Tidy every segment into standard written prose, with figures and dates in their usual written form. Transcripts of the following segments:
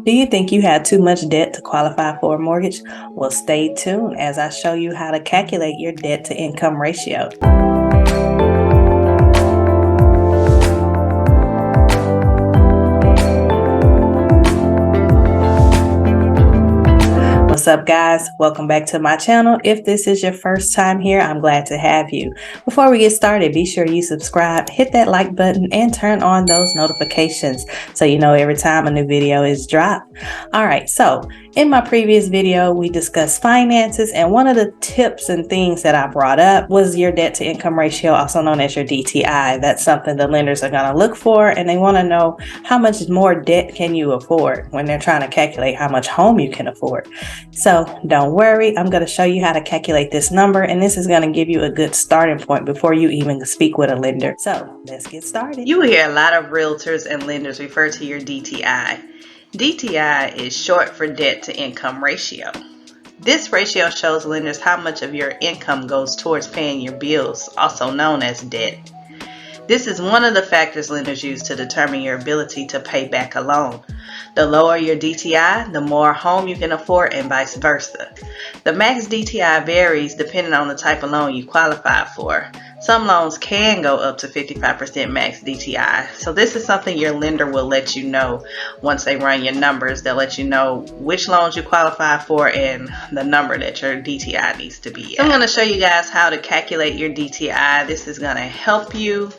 Do you think you had too much debt to qualify for a mortgage? Well, stay tuned as I show you how to calculate your debt to income ratio. What's up, guys? Welcome back to my channel. If this is your first time here, I'm glad to have you. Before we get started, be sure you subscribe, hit that like button, and turn on those notifications so you know every time a new video is dropped. All right, so in my previous video, we discussed finances, and one of the tips and things that I brought up was your debt to income ratio, also known as your DTI. That's something the lenders are going to look for, and they want to know how much more debt can you afford when they're trying to calculate how much home you can afford. So don't worry, I'm going to show you how to calculate this number, and this is going to give you a good starting point before you even speak with a lender. So let's get started. You will hear a lot of realtors and lenders refer to your DTI. DTI is short for debt to income ratio. This ratio shows lenders how much of your income goes towards paying your bills, also known as debt. This is one of the factors lenders use to determine your ability to pay back a loan. The lower your DTI, the more home you can afford, and vice versa. The max DTI varies depending on the type of loan you qualify for. Some loans can go up to 55% max DTI. So this is something your lender will let you know once they run your numbers. They'll let you know which loans you qualify for and the number that your DTI needs to be at. So I'm going to show you guys how to calculate your DTI. This is going to help you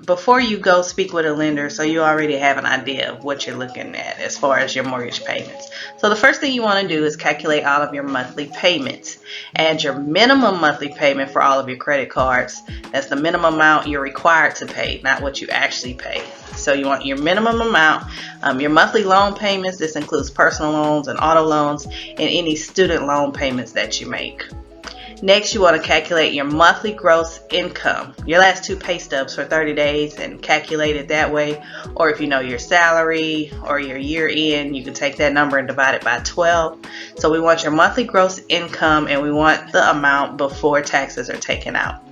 before you go speak with a lender, so you already have an idea of what you're looking at as far as your mortgage payments. So the first thing you want to do is calculate all of your monthly payments. Add your minimum monthly payment for all of your credit cards. That's the minimum amount you're required to pay, not what you actually pay. So you want your minimum amount, your monthly loan payments. This includes personal loans and auto loans and any student loan payments that you make. Next, you want to calculate your monthly gross income, your last two pay stubs for 30 days and calculate it that way. Or if you know your salary or your year end, you can take that number and divide it by 12. So we want your monthly gross income and we want the amount before taxes are taken out.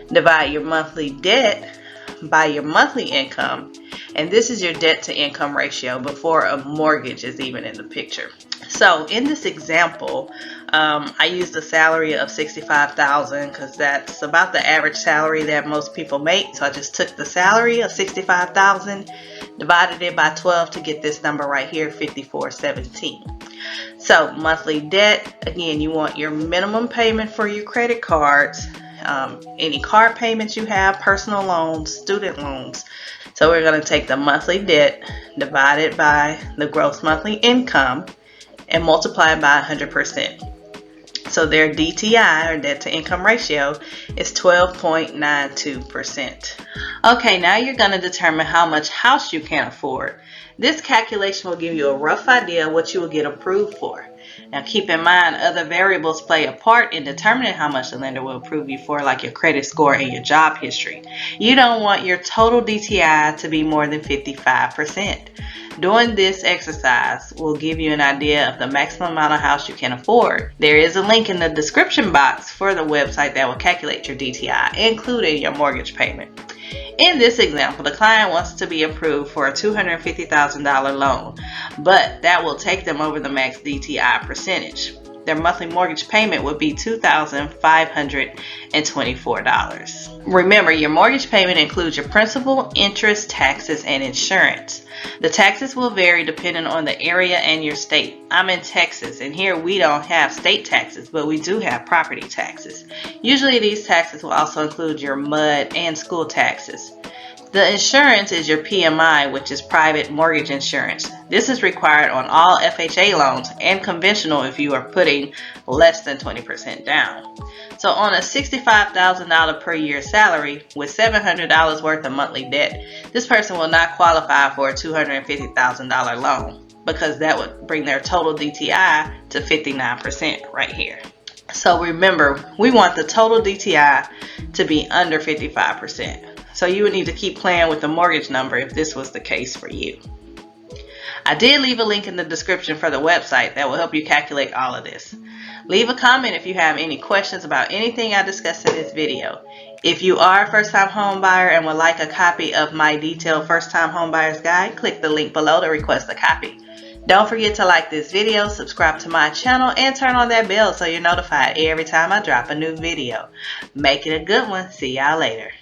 Divide your monthly debt by your monthly income, and this is your debt to income ratio before a mortgage is even in the picture. So in this example, I used a salary of $65,000 because that's about the average salary that most people make. So I just took the salary of $65,000, divided it by 12 to get this number right here, $54.17. So monthly debt, again, you want your minimum payment for your credit cards, any car payments you have, personal loans, student loans. So we're going to take the monthly debt divided by the gross monthly income and multiply it by 100%. So their DTI, or debt to income ratio, is 12.92%. Okay, now you're going to determine how much house you can afford. This calculation will give you a rough idea of what you will get approved for. Now keep in mind, other variables play a part in determining how much the lender will approve you for, like your credit score and your job history. You don't want your total DTI to be more than 55%. Doing this exercise will give you an idea of the maximum amount of house you can afford. There is a link in the description box for the website that will calculate your DTI, including your mortgage payment. In this example, the client wants to be approved for a $250,000 loan, but that will take them over the max DTI percentage. Their monthly mortgage payment would be $2,524. Remember, your mortgage payment includes your principal, interest, taxes, and insurance. The taxes will vary depending on the area and your state. I'm in Texas, and here we don't have state taxes, but we do have property taxes. Usually these taxes will also include your MUD and school taxes. The insurance is your PMI, which is private mortgage insurance. This is required on all FHA loans and conventional if you are putting less than 20% down. So on a $65,000 per year salary with $700 worth of monthly debt, this person will not qualify for a $250,000 loan because that would bring their total DTI to 59% right here. So remember, we want the total DTI to be under 55%. So you would need to keep playing with the mortgage number if this was the case for you. I did leave a link in the description for the website that will help you calculate all of this. Leave a comment if you have any questions about anything I discussed in this video. If you are a first-time home buyer and would like a copy of my detailed first-time home buyer's guide, click the link below to request a copy. Don't forget to like this video, subscribe to my channel, and turn on that bell so you're notified every time I drop a new video. Make it a good one. See y'all later.